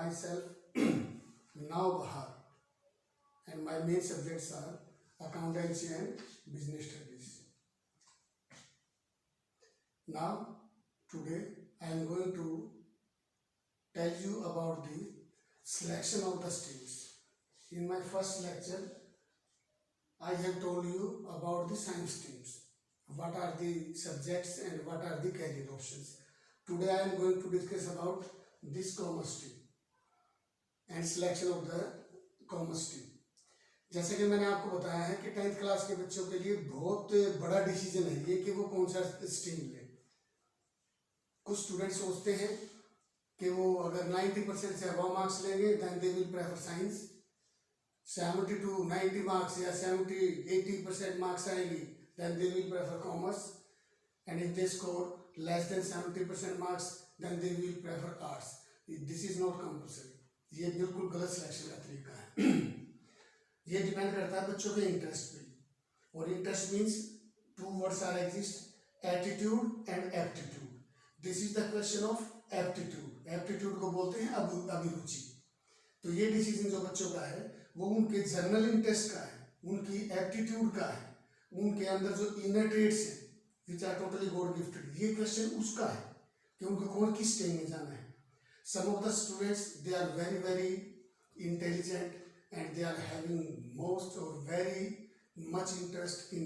myself Now Bahar, and my main subjects are accountancy and business studies. Now, today I am going to tell you about the selection of the streams. In my first lecture, I have told you about the science streams. What are the subjects and what are the career options. Today I am going to discuss about this commerce stream and selection of the commerce stream. जैसे कि मैंने आपको बताया है कि 10th class के बच्चों के लिए बहुत बड़ा डिसीजन है ये कि वो कौन सा स्ट्रीम ले। कुछ स्टूडेंट सोचते हैं कि वो अगर 90% से अबव मार्क्स लेंगे then they will prefer science, 70 to 90 marks या 70-80% मार्क्स आएंगी then they will prefer commerce, and if they score less than 70% marks then they will prefer arts. This is not compulsory, ये बिल्कुल गलत selection का तरीका है। ये डिपेंड करता है बच्चों के इंटरेस्ट पे, और interest means two words are exist, attitude and aptitude. This is the question of aptitude. Aptitude को बोलते हैं अभिरुचि। तो ये डिसीजन जो बच्चों का है वो उनके जनरल इंटरेस्ट का है, उनकी एप्टीट्यूड का है, उनके अंदर जो इनर ट्रेड्स हैं which are totally god gifted, ये क्वेश्चन उसका है कि उनको कौन किस स्ट्रीम में जाना है। Some of the students they are very very intelligent and they are having most or very much interest in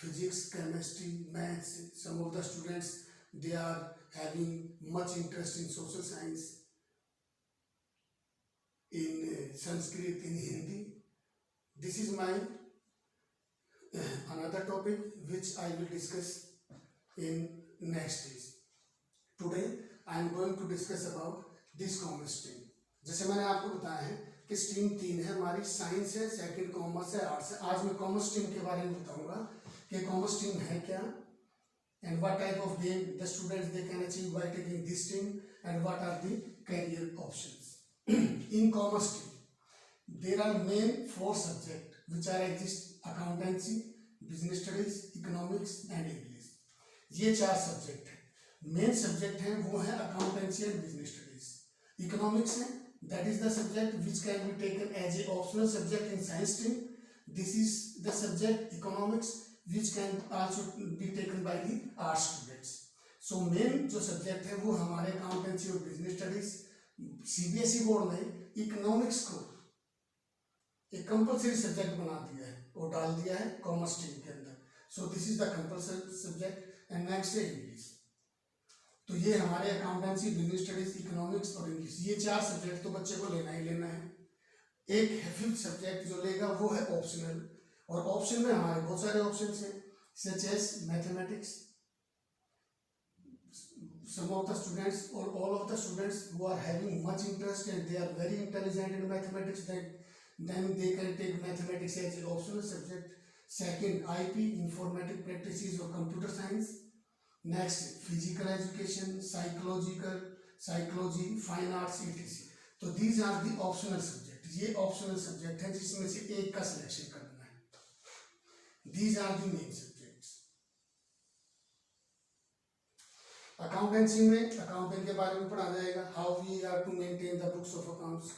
physics, chemistry, maths. Some of the students they are having much interest in social science, in Sanskrit, in Hindi. This is my another topic which I will discuss in next days. Today I am going to discuss about this commerce stream. जैसे मैंने आपको बताया है कि stream 3 है हमारी, science है, second commerce है, आर्ट्स है। आज मैं कॉमर्स स्ट्रीम के बारे में बताऊंगा कि कॉमर्स स्ट्रीम है क्या and what type of game the students they can achieve by taking this stream and what are the career options. In commerce stream there are main 4 subject which are exist, accountancy, business studies, economics and English. ये 4 subject हैं। Main subject हैं वो है accountancy and business studies. Economics है, that is the subject which can be taken as a optional subject in science stream. This is the subject economics which can also be taken by the art students. So main जो subject है वो हमारे accountancy और business studies। CBSE board में economics को एक compulsory subject बना दिया है और डाल दिया है कॉमर्स स्ट्रीम के अंदर। So this is the compulsory subject and next है इंग्लिश। तो ये हमारे अकाउंटेंसी, बिजनेस स्टडीज, इकोनॉमिक्स और इंग्लिश, ये 4 सब्जेक्ट तो बच्चे को लेना ही लेना है। एक है 5th सब्जेक्ट जो लेगा वो है ऑप्शनल, और ऑप्शन में हमारे बहुत सारे ऑप्शंस हैं such as mathematics. Some of the students or all of the students who are having much interest and they are very intelligent in mathematics, then they can take mathematics as a optional subject. Second IP, informatic practices और computer science. Next physical education, psychology, fine arts, etc. तो these are the optional subject. ये optional subject है जिसमें से एक का selection करना है। These are the main subjects. Accountancy में अकाउंटिंग के बारे में पढ़ा जाएगा, how we are to maintain the books of accounts.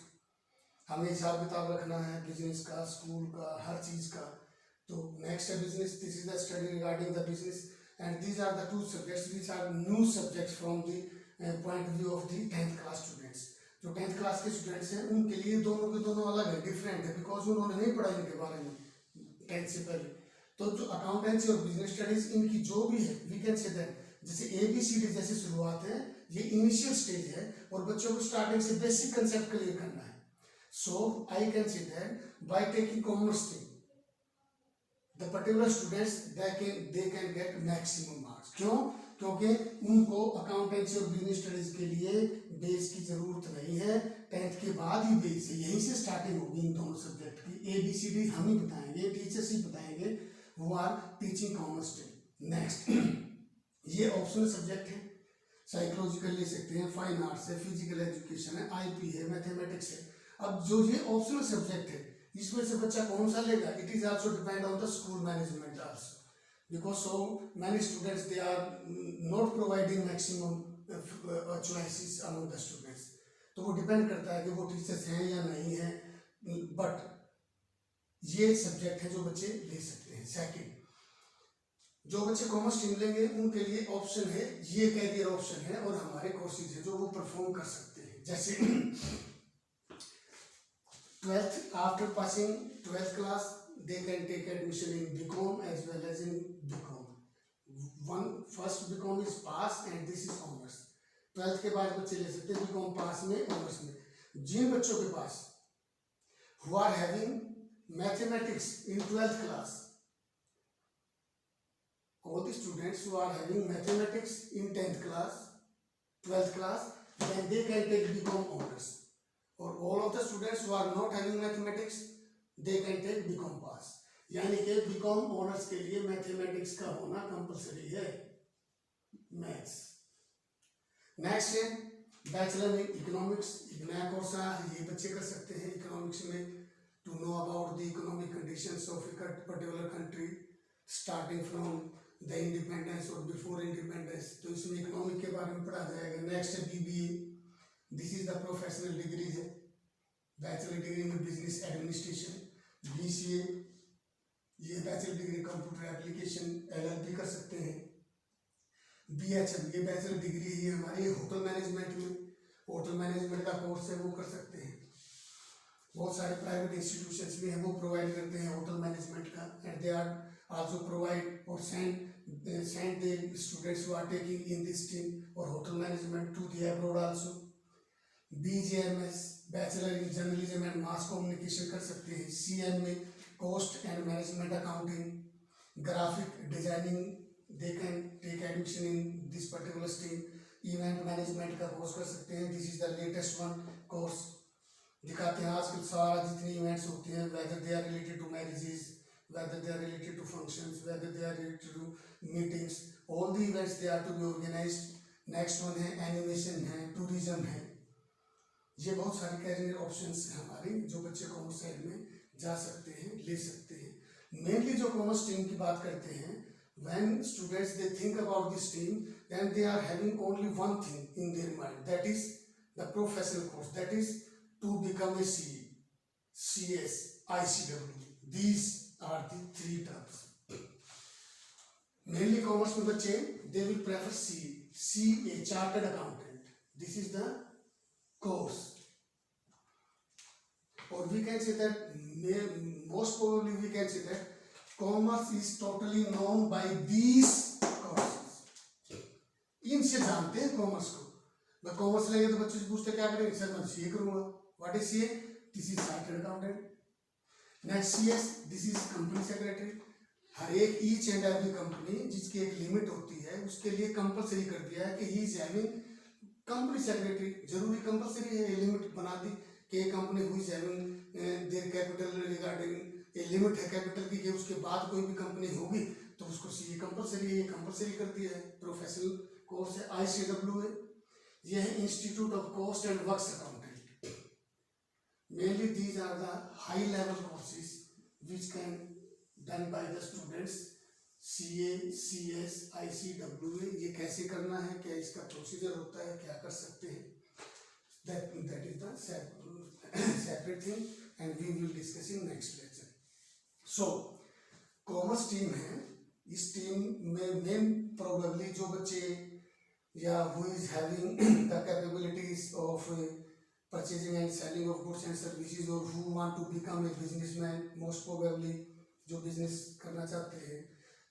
हमें हिसाब किताब रखना है बिजनेस का, स्कूल का, हर चीज का। तो नेक्स्ट है business, this is the study regarding the business, and these are the 2 subjects which are new subjects from the point of view of the 10th class students. जो 10th class के students हैं उनके लिए दोनों के दोनों अलग है, डिफरेंट है, बिकॉज उन्होंने नहीं पढ़ा इनके बारे में 10th से पहले। तो जो अकाउंटेंसी और बिजनेस स्टडीज इनकी जो भी है वी कैन से दैट जैसे ABCD जैसे शुरुआत है, ये इनिशियल स्टेज है और बच्चों को स्टार्टिंग से बेसिक कंसेप्ट क्लियर करना है। So I can say that by taking commerce stream the particular students they can get maximum marks। क्यों? क्योंकि उनको अकाउंटेंसी और बिजनेस स्टडीज के लिए बेस की जरूरत नहीं है, 10th के बाद ही बेस है, यहीं से स्टार्टिंग होगी इन दोनों सब्जेक्ट की। ABCD हम ही बताएंगे, टीचर्स ही बताएंगे, वो are teaching commerce stream. Next ये ऑप्शनल सब्जेक्ट है, साइकोलॉजिकल ले सकते हैं, फाइन आर्ट्स है, फिजिकल एजुकेशन है, IP है, मैथमेटिक्स है। अब जो ये ऑप्शनल सब्जेक्ट है इसमें से बच्चा कौन सा लेगा, it is also depend on the school management also, because so many students they are not providing maximum choices among the students. तो वो डिपेंड करता है कि वो टीचर्स हैं या नहीं हैं, बट ये सब्जेक्ट है जो बच्चे ले सकते हैं। सेकंड, जो बच्चे कॉमर्स स्ट्रीम लेंगे उनके लिए ऑप्शन है, ये कैरियर ऑप्शन है और हमारे कोर्सेज है जो वो परफॉर्म कर सकते हैं। जैसे 12th, after passing 12th class they can take admission in BCom as well as in BCom. First BCom is pass and this is honors. 12th के बाद बच्चे ले सकते हैं BCom पास में, ऑनर्स में। जिन बच्चों के पास who are having mathematics in 12th class, all the students who are having mathematics in 10th class, 12th class, then they can take BCom honors. Or all of the students who are not having mathematics, they can take BCom pass. यानी कि BCom honours के लिए mathematics का होना compulsory है, maths. Next है bachelor in economics, नया course ये बच्चे कर सकते हैं इकोनॉमिक्स में, to know about the economic conditions of a particular country starting from the independence और बिफोर इंडिपेंडेंस, तो इसमें इकोनॉमिक के बारे में पढ़ा जाएगा। नेक्स्ट है BBA, this is the professional degree है, बैचलर डिग्री में बिजनेस एडमिनिस्ट्रेशन। BCA, ये bachelor degree computer application, LLB कर सकते हैं। BHM, ये बैचलर डिग्री है हमारी होटल मैनेजमेंट में, होटल मैनेजमेंट का कोर्स है वो कर सकते हैं। बहुत सारे प्राइवेट इंस्टीट्यूशंस में है वो प्रोवाइड करते हैं होटल मैनेजमेंट का, and they are also provide और send the students who are taking in this stream और hotel management to the abroad also. BJMS, bachelor in journalism and mass communication कर सकते हैं। CM में cost and management accounting, graphic designing, they can take admission in this particular stream. Event management का course कर सकते हैं, this is the latest one course. दिखाते हैं आजकल सारा जितने इवेंट्स होते हैं, whether they are related to marriages, whether they are related to functions, whether they are related to meetings, all the events they are to be organized. Next one है animation है, tourism है। ये बहुत सारे career options हैं हमारे जो बच्चे कॉमर्स साइड में जा सकते हैं, ले सकते हैं। मेनली जो कॉमर्स स्ट्रीम की बात करते हैं, when students they think about this stream, then they are having only one thing in their mind, that is the professional course, that is to become a CA, CS, ICW. These are the three terms. Mainly commerce में बच्चे they will prefer CA, chartered accountant. This is the course. Or we can say that most probably we can say that commerce is totally known by these courses. इनसे जानते हैं commerce को। मैं commerce लेंगे तो बच्चों से पूछते क्या करेंगे, सर मैं CA करूँगा। What is CA? This is chartered accountant. Next CS, this is company secretary. हर एक ईच एंड एवरी कंपनी जिसकी एक लिमिट होती है उसके लिए कंपलसरी कर दिया है कि he is having company secretary. जरूरी कंपलसरी है, लिमिट बना दी कि company who is having their capital regarding a limit है कैपिटल की, कि उसके बाद कोई भी कंपनी होगी तो उसको CA कंपलसरी है, ये कंपलसरी कर दिया है। प्रोफेशनल कोर्स है ICW है, ये है institute of cost and works accountant. Mainly these are the high level courses which can done by the students, CA, CS, ICWA। ये कैसे करना है, क्या इसका प्रोसीजर होता है, क्या कर सकते हैं, that is the separate thing and we will discuss in next lecture. So commerce team है, इस टीम में मेन प्रोबेबली जो बच्चे या who is having the capabilities of purchasing and selling of goods and services, or who want to become a businessman, most probably जो business करना चाहते हैं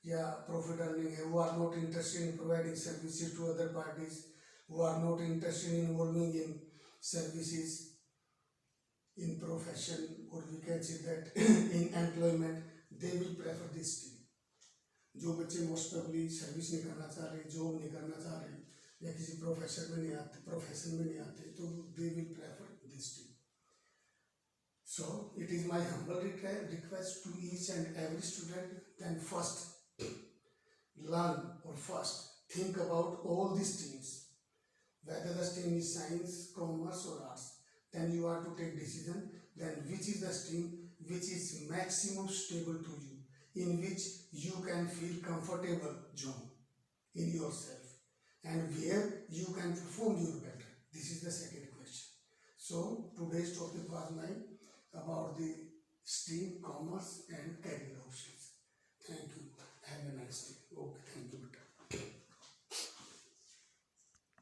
या प्रॉफिट अर्निंग है, who are not interested in providing services to other parties, who are not interested in involving in services in profession, or we can say that in employment, they will prefer this team. जो बच्चे most probably service नहीं करना चाह रहे, job नहीं करना चाह रहे या किसी प्रोफेशन में नहीं आते, तो they will prefer this team. So it is my humble request to each and every student, then first learn or first think about all these streams, whether the stream is science, commerce or arts. Then you are to take decision, then which is the stream which is maximum stable to you, in which you can feel comfortable job in yourself and where you can perform your better. This is the second question. was mine about the stream, commerce and career options.